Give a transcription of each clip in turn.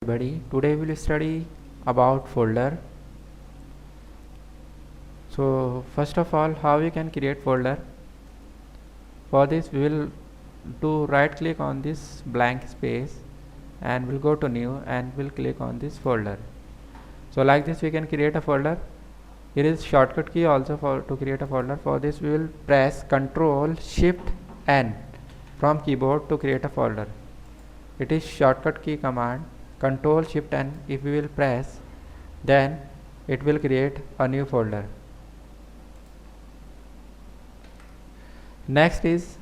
Everybody, today we will study about folder. So first of all, how we can create folder. For this we will do right click on this blank space and we'll go to new and we'll click on this folder. So like this we can create a folder. Here is shortcut key also for to create a folder. For this we will press Ctrl Shift N from keyboard to create a folder. It is shortcut key command. Ctrl Shift N if we will press, then it will create a new folder. Next is,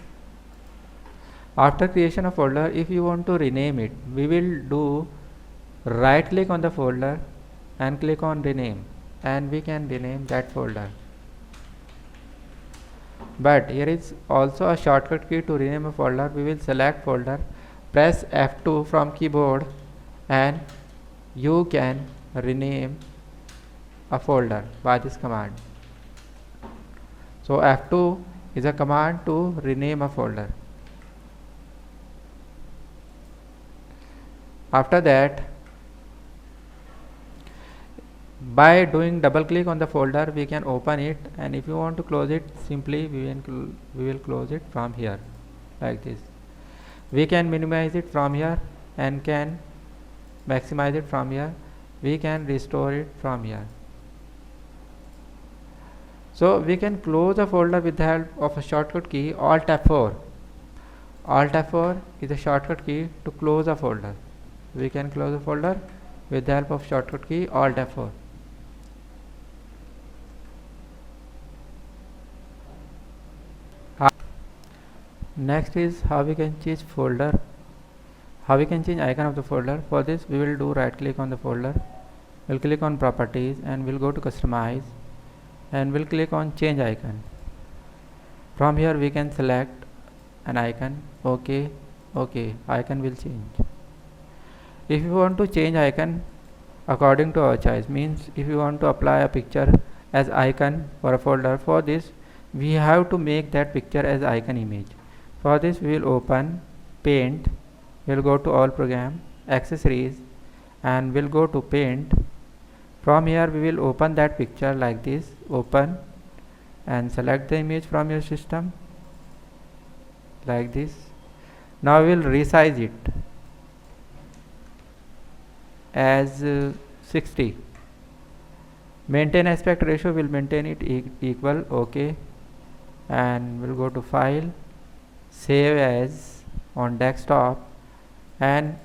after creation of folder, if you want to rename it, we will do right click on the folder and click on rename, and we can rename that folder. But here is also a shortcut key to rename a folder. We will select folder, press F2 from keyboard, and you can rename a folder by this command. So F2 is a command to rename a folder. After that, by doing double click on the folder, we can open it, and if you want to close it, simply we will close it from here like this. We can minimize it from here and can maximize it from here. We can restore it from here. So we can close a folder with the help of a shortcut key Alt F4. Alt F4 is a shortcut key to close a folder. We can close a folder with the help of shortcut key Alt F4. Next is how we can change folder. How we can change icon of the folder. For this we will do right click on the folder. We'll click on properties and we'll go to customize and we'll click on change icon. From here we can select an icon. OK, icon will change. If you want to change icon according to our choice, means if you want to apply a picture as icon for a folder, for this we have to make that picture as icon image. For this we will open paint, we'll go to all program, accessories, and we'll go to paint. From here we will open that picture like this, open, and select the image from your system like this. Now we will resize it as 60. Maintain aspect ratio, will maintain it equal, OK, and we'll go to file, save as on desktop, and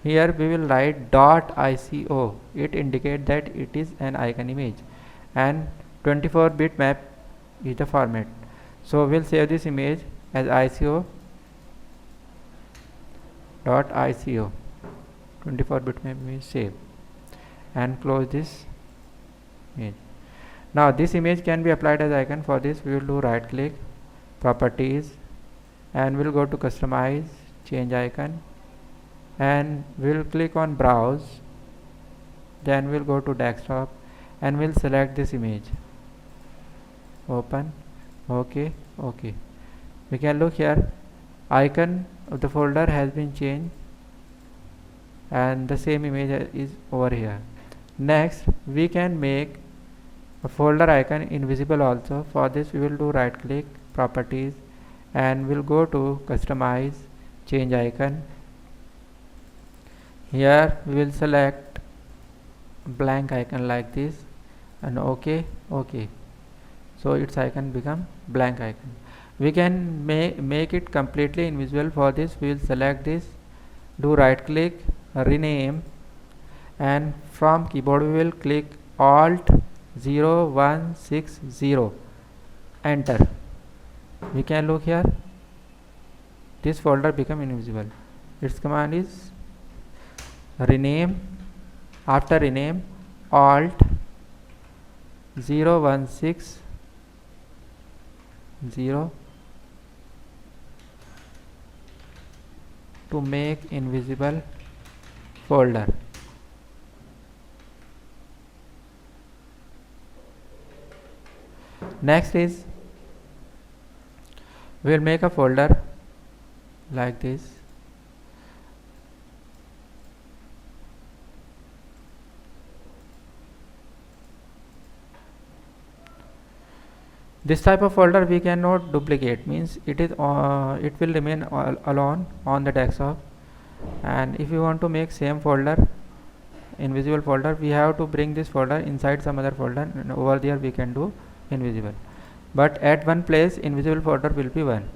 here we will write .ico. It indicates that it is an icon image, and 24-bit map is the format. So we'll save this image as ico.ico, 24-bit map image, save, and close this image. Now this image can be applied as icon. For this we will do right click, properties, and we'll go to customize, change icon, and we'll click on browse, then we'll go to desktop and we'll select this image, open, OK. We can look here, icon of the folder has been changed and the same image is over here. Next we can make a folder icon invisible also. For this we will do right click, properties, and we'll go to customize, change icon. Here we will select blank icon like this and OK. So its icon become blank icon. We can make it completely invisible. For this we will select this, do right click, rename, and from keyboard we will click Alt 0160, enter. We can look here, this folder become invisible. Its command is rename, after rename Alt 0160 to make invisible folder. Next is, we will make a folder like this. This type of folder we cannot duplicate, means it will remain alone on the desktop. And if you want to make same folder, invisible folder, we have to bring this folder inside some other folder, and over there we can do invisible. But at one place invisible folder will be one,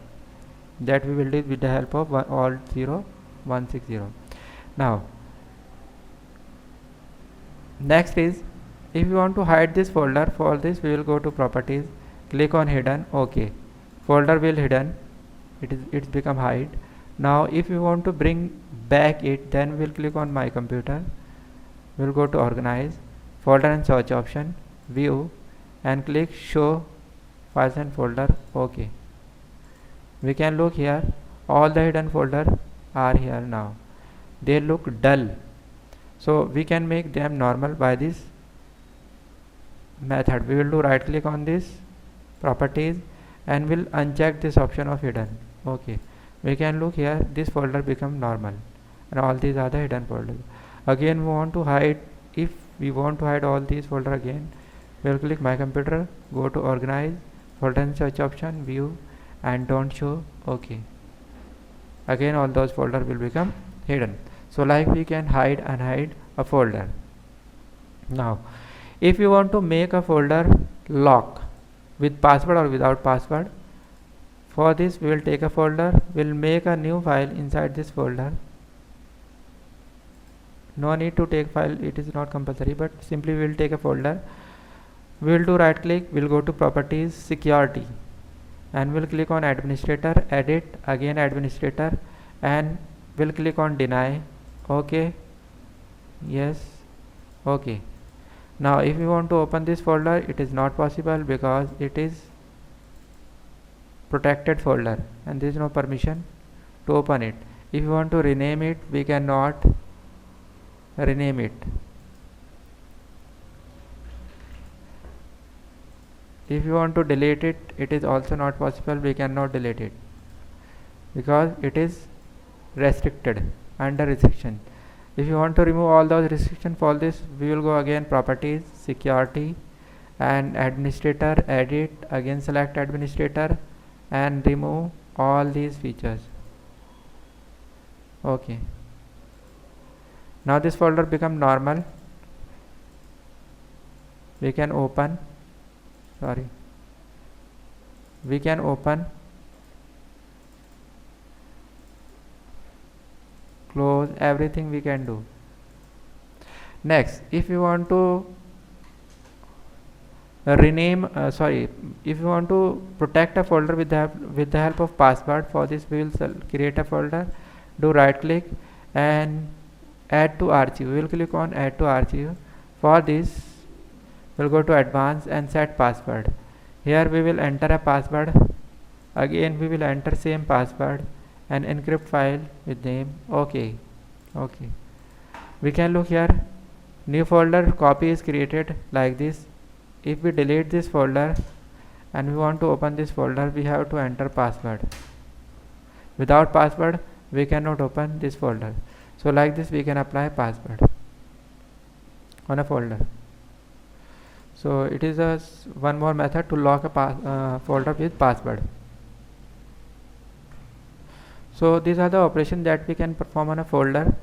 that we will do with the help of Alt 0 160. Now next is, if you want to hide this folder, for this we will go to properties, click on hidden. Okay, folder will hidden, it's become hide. Now if you want to bring back it, then we'll click on my computer, we'll go to organize, folder and search option, view, and click show files and folder. Okay, we can look here, all the hidden folder are here. Now they look dull, so we can make them normal by this method. We will do right click on this properties and will uncheck this option of hidden. Okay, we can look here, this folder become normal and all these are the hidden folders. Again we want to hide, if we want to hide all these folder again, we will click my computer, go to organize, folder and search option, view, and don't show. Okay, again all those folder will become hidden. So like we can hide and unhide a folder. Now if you want to make a folder lock with password or without password, for this we will take a folder, we'll make a new file inside this folder. No need to take file, it is not compulsory, but simply we will take a folder, we will do right click, we'll go to properties, security, and we'll click on administrator, edit, again administrator, and we'll click on deny. Okay, yes, okay. Now if you want to open this folder, it is not possible because it is protected folder and there is no permission to open it. If you want to rename it, we cannot rename it. If you want to delete it, it is also not possible, we cannot delete it because it is restricted, under restriction. If you want to remove all those restrictions, for this we will go again properties, security, and administrator, edit, again select administrator and remove all these features. Okay, now this folder become normal, we can open, we can open, close, everything we can do. Next, if you want to rename, if you want to protect a folder with the help of password, for this we will create a folder, do right click and add to archive, we will click on add to archive. For this we'll go to advanced and set password. Here we will enter a password, again we will enter same password and encrypt file with name. Okay, okay, we can look here, new folder copy is created like this. If we delete this folder and we want to open this folder, we have to enter password. Without password we cannot open this folder. So like this we can apply password on a folder. So it is one more method to lock a folder with password. So these are the operations that we can perform on a folder.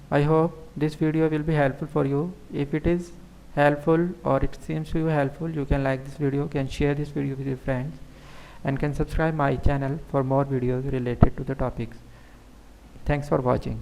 I hope this video will be helpful for you. If it is helpful or it seems to you helpful, you can like this video, can share this video with your friends, and can subscribe my channel for more videos related to the topics. Thanks for watching.